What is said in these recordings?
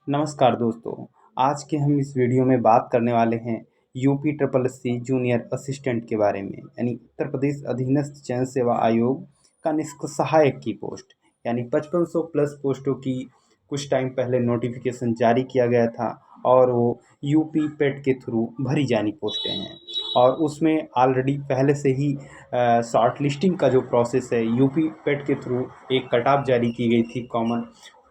नमस्कार दोस्तों। आज के हम इस वीडियो में बात करने वाले हैं UP triple S C junior assistant के बारे में, यानी उत्तर प्रदेश अधीनस्थ चयन सेवा आयोग का निष्क सहायक की पोस्ट, यानी 5500 प्लस पोस्टों की कुछ टाइम पहले नोटिफिकेशन जारी किया गया था और वो यूपी पेट के थ्रू भरी जानी पोस्टें हैं। और उसमें ऑलरेडी पहले से ही शॉर्ट लिस्टिंग का जो प्रोसेस है यूपी पेट के थ्रू एक कट ऑफ जारी की गई थी कॉमन,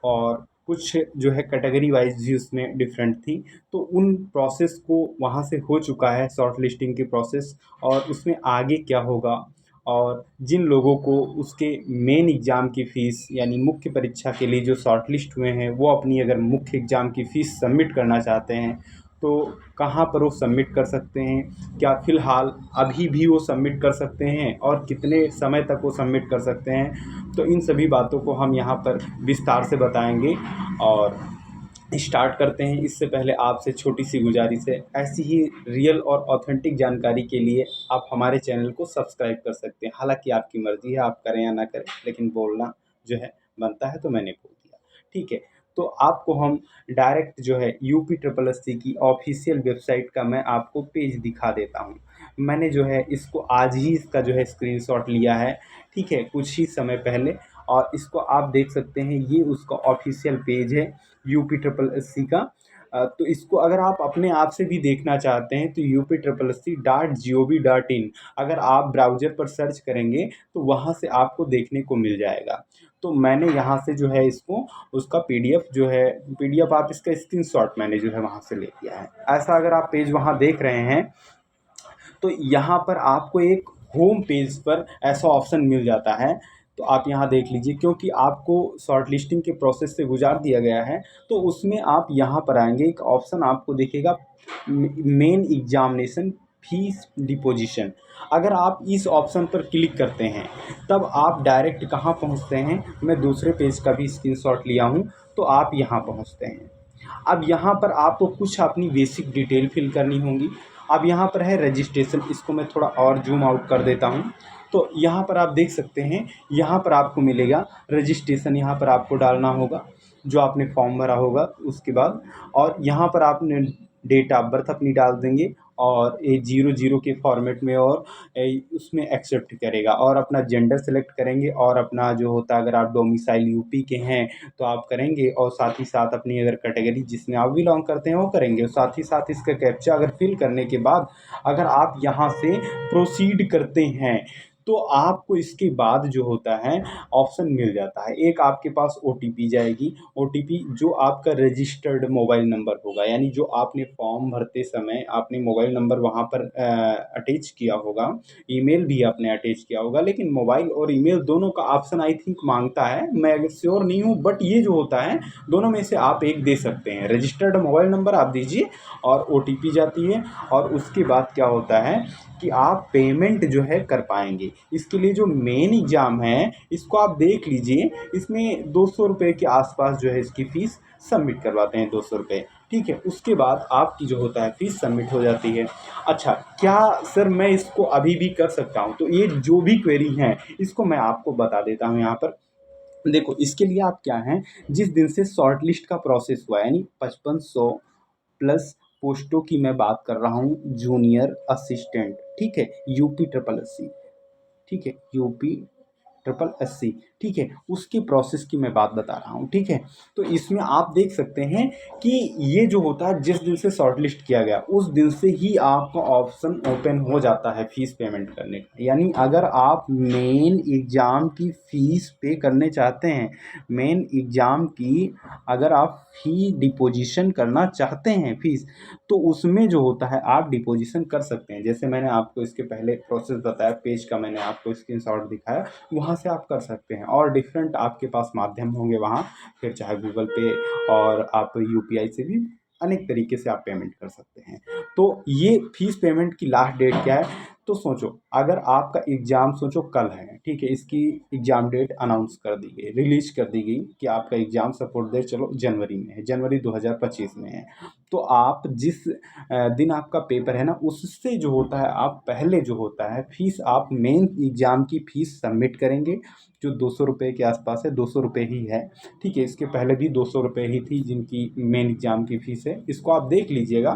और कुछ जो है कैटेगरी वाइज भी उसमें डिफरेंट थी। तो उन प्रोसेस को वहाँ से हो चुका है शॉर्ट लिस्टिंग की प्रोसेस, और उसमें आगे क्या होगा और जिन लोगों को उसके मेन एग्ज़ाम की फ़ीस यानी मुख्य परीक्षा के लिए जो शॉर्ट लिस्ट हुए हैं वो अपनी अगर मुख्य एग्ज़ाम की फ़ीस सबमिट करना चाहते हैं तो कहाँ पर वो सबमिट कर सकते हैं, क्या फ़िलहाल अभी भी वो सबमिट कर सकते हैं और कितने समय तक वो सबमिट कर सकते हैं, तो इन सभी बातों को हम यहाँ पर विस्तार से बताएंगे। और स्टार्ट करते हैं। इससे पहले आपसे छोटी सी गुजारिश है, ऐसी ही रियल और ऑथेंटिक जानकारी के लिए आप हमारे चैनल को सब्सक्राइब कर सकते हैं। हालांकि आपकी मर्ज़ी है, आप करें या ना करें, लेकिन बोलना जो है बनता है, तो मैंने बोल दिया। ठीक है, तो आपको हम डायरेक्ट जो है यूपी ट्रिपल एस सी की ऑफिशियल वेबसाइट का मैं आपको पेज दिखा देता हूँ। मैंने जो है इसको आज ही इसका जो है स्क्रीनशॉट लिया है, ठीक है, कुछ ही समय पहले। और इसको आप देख सकते हैं, ये उसका ऑफिशियल पेज है यूपी ट्रिपल एस सी का। तो इसको अगर आप अपने आप से भी देखना चाहते हैं तो UP SSC.gov.in अगर आप ब्राउज़र पर सर्च करेंगे तो वहाँ से आपको देखने को मिल जाएगा। तो मैंने यहाँ से जो है इसको उसका पीडीएफ जो है, पीडीएफ आप इसका स्क्रीनशॉट मैंने जो है वहाँ से ले लिया है। ऐसा अगर आप पेज वहाँ देख रहे हैं तो यहाँ पर आपको एक होम पेज पर ऐसा ऑप्शन मिल जाता है, तो आप यहाँ देख लीजिए। क्योंकि आपको शॉर्ट लिस्टिंग के प्रोसेस से गुजार दिया गया है तो उसमें आप यहाँ पर आएंगे, एक ऑप्शन आपको दिखेगा मेन एग्जामिनेशन फीस डिपोजिशन। अगर आप इस ऑप्शन पर क्लिक करते हैं तब आप डायरेक्ट कहाँ पहुँचते हैं, मैं दूसरे पेज का भी स्क्रीनशॉट लिया हूँ, तो आप यहाँ पहुँचते हैं। अब यहाँ पर आपको कुछ अपनी बेसिक डिटेल फिल करनी होंगी। अब यहाँ पर है रजिस्ट्रेशन, इसको मैं थोड़ा और जूम आउट कर देता हूँ। तो यहाँ पर आप देख सकते हैं, यहाँ पर आपको मिलेगा रजिस्ट्रेशन, यहाँ पर आपको डालना होगा जो आपने फॉर्म भरा होगा उसके बाद। और यहाँ पर आपने डेट ऑफ बर्थ अपनी डाल देंगे और ये 00 के फॉर्मेट में, और उसमें एक्सेप्ट करेगा और अपना जेंडर सेलेक्ट करेंगे, और अपना जो होता है अगर आप डोमिसाइल यूपी के हैं तो आप करेंगे, और साथ ही साथ अपनी अगर कैटेगरी जिसमें आप बिलोंग करते हैं वो करेंगे। और साथ ही साथ इसका कैप्चा अगर फिल करने के बाद अगर आप यहाँ से प्रोसीड करते हैं तो आपको इसके बाद जो होता है ऑप्शन मिल जाता है, एक आपके पास ओटीपी जाएगी। ओटीपी जो आपका रजिस्टर्ड मोबाइल नंबर होगा, यानी जो आपने फॉर्म भरते समय आपने मोबाइल नंबर वहाँ पर अटैच किया होगा, ईमेल भी आपने अटैच किया होगा, लेकिन मोबाइल और ईमेल दोनों का ऑप्शन आई थिंक मांगता है, मैं श्योर नहीं हूँ, बट ये जो होता है दोनों में से आप एक दे सकते हैं। रजिस्टर्ड मोबाइल नंबर आप दीजिए और ओटीपी जाती है, और उसके बाद क्या होता है कि आप पेमेंट जो है कर पाएंगे। इसके लिए जो मेन एग्ज़ाम है इसको आप देख लीजिए, इसमें 200 रुपये के आसपास जो है इसकी फ़ीस सबमिट करवाते हैं, 200 रुपये। ठीक है, उसके बाद आपकी जो होता है फ़ीस सबमिट हो जाती है। अच्छा, क्या सर मैं इसको अभी भी कर सकता हूँ? तो ये जो भी क्वेरी हैं इसको मैं आपको बता देता हूँ यहाँ पर। देखो, इसके लिए आप क्या हैं, जिस दिन से शॉर्ट लिस्ट का प्रोसेस हुआ है, यानी 5500 प्लस पोस्टों की मैं बात कर रहा हूँ, जूनियर असिस्टेंट, ठीक है, यूपी ट्रिपल एस सी, ठीक है, यूपी ट्रिपल एस सी, ठीक है, उसकी प्रोसेस की मैं बात बता रहा हूँ। ठीक है, तो इसमें आप देख सकते हैं कि ये जो होता है जिस दिन से शॉर्टलिस्ट किया गया उस दिन से ही आपका ऑप्शन ओपन हो जाता है फीस पेमेंट करने का। यानी अगर आप मेन एग्ज़ाम की फ़ीस पे करने चाहते हैं, मेन एग्ज़ाम की अगर आप फ़ी डिपोजिशन करना चाहते हैं फ़ीस, तो उसमें जो होता है आप डिपोजिशन कर सकते हैं। जैसे मैंने आपको इसके पहले प्रोसेस बताया, पेज का मैंने आपको स्क्रीनशॉट दिखाया, वहाँ से आप कर सकते हैं। और डिफरेंट आपके पास माध्यम होंगे वहाँ, फिर चाहे गूगल पे और आप यूपीआई से भी अनेक तरीके से आप पेमेंट कर सकते हैं। तो ये फीस पेमेंट की लास्ट डेट क्या है, तो सोचो, अगर आपका एग्ज़ाम सोचो कल है, ठीक है, इसकी एग्ज़ाम डेट अनाउंस कर दी गई, रिलीज़ कर दी गई कि आपका एग्ज़ाम सपोज़ दैट चलो जनवरी में है, जनवरी 2025 में है। तो आप जिस दिन आपका पेपर है ना, उससे जो होता है, आप पहले जो होता है फ़ीस, आप मेन एग्ज़ाम की फ़ीस सबमिट करेंगे, जो 200 रुपये के आसपास है, 200 रुपये ही है, ठीक है। इसके पहले भी 200 रुपये ही थी जिनकी मेन एग्ज़ाम की फ़ीस है, इसको आप देख लीजिएगा।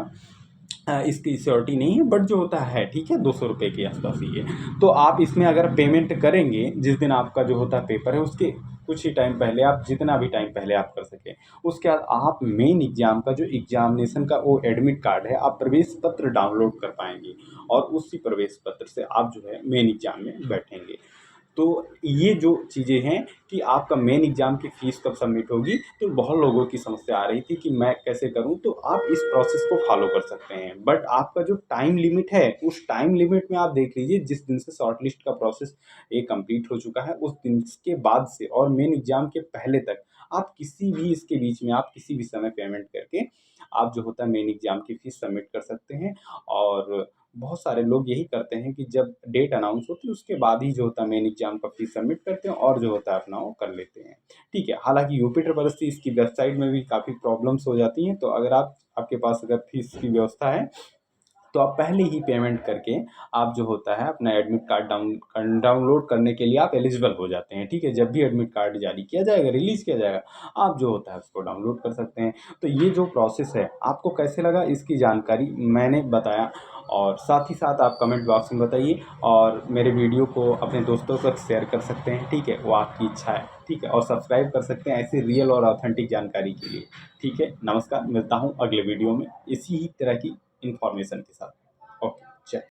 इसकी श्योरिटी नहीं है, बट जो होता है, ठीक है, 200 रुपये के आसपास ही है। तो आप इसमें अगर पेमेंट करेंगे, जिस दिन आपका जो होता है पेपर है, उसके कुछ ही टाइम पहले, आप जितना भी टाइम पहले आप कर सकें, उसके बाद आप मेन एग्ज़ाम का जो एग्ज़ामिनेशन का वो एडमिट कार्ड है, आप प्रवेश पत्र डाउनलोड कर पाएंगे, और उसी प्रवेश पत्र से आप जो है मेन एग्ज़ाम में बैठेंगे। तो ये जो चीज़ें हैं कि आपका मेन एग्ज़ाम की फ़ीस कब सबमिट होगी, तो बहुत लोगों की समस्या आ रही थी कि मैं कैसे करूँ? तो आप इस प्रोसेस को फ़ॉलो कर सकते हैं। बट आपका जो टाइम लिमिट है, उस टाइम लिमिट में आप देख लीजिए, जिस दिन से शॉर्ट लिस्ट का प्रोसेस ये कंप्लीट हो चुका है, उस दिन के बाद से और मेन एग्ज़ाम के पहले तक आप किसी भी इसके बीच में आप किसी भी समय पेमेंट करके आप जो होता है मेन एग्ज़ाम की फ़ीस सबमिट कर सकते हैं। और बहुत सारे लोग यही करते हैं कि जब डेट अनाउंस होती है उसके बाद ही जो होता है मेन एग्ज़ाम का फ़ीस सबमिट करते हैं और जो होता है अपना वो कर लेते हैं। ठीक है, हालाँकि यूपी ट्रिपल एस सी इसकी वेबसाइट में भी काफ़ी प्रॉब्लम्स हो जाती हैं, तो अगर आपके पास अगर फ़ीस की व्यवस्था है, तो आप पहले ही पेमेंट करके आप जो होता है अपना एडमिट कार्ड डाउनलोड करने के लिए आप एलिजिबल हो जाते हैं, ठीक है। जब भी एडमिट कार्ड जारी किया जाएगा, रिलीज़ किया जाएगा, आप जो होता है उसको डाउनलोड कर सकते हैं। तो ये जो प्रोसेस है, आपको कैसे लगा इसकी जानकारी मैंने बताया, और साथ ही साथ आप कमेंट बॉक्स में बताइए, और मेरे वीडियो को अपने दोस्तों के साथ शेयर कर सकते हैं, ठीक है, वो आपकी इच्छा है, ठीक है, और सब्सक्राइब कर सकते हैं ऐसी रियल और ऑथेंटिक जानकारी के लिए। ठीक है, नमस्कार, मिलता हूँ अगले वीडियो में इसी ही तरह की इन्फॉर्मेशन के साथ। ओके, चलिए।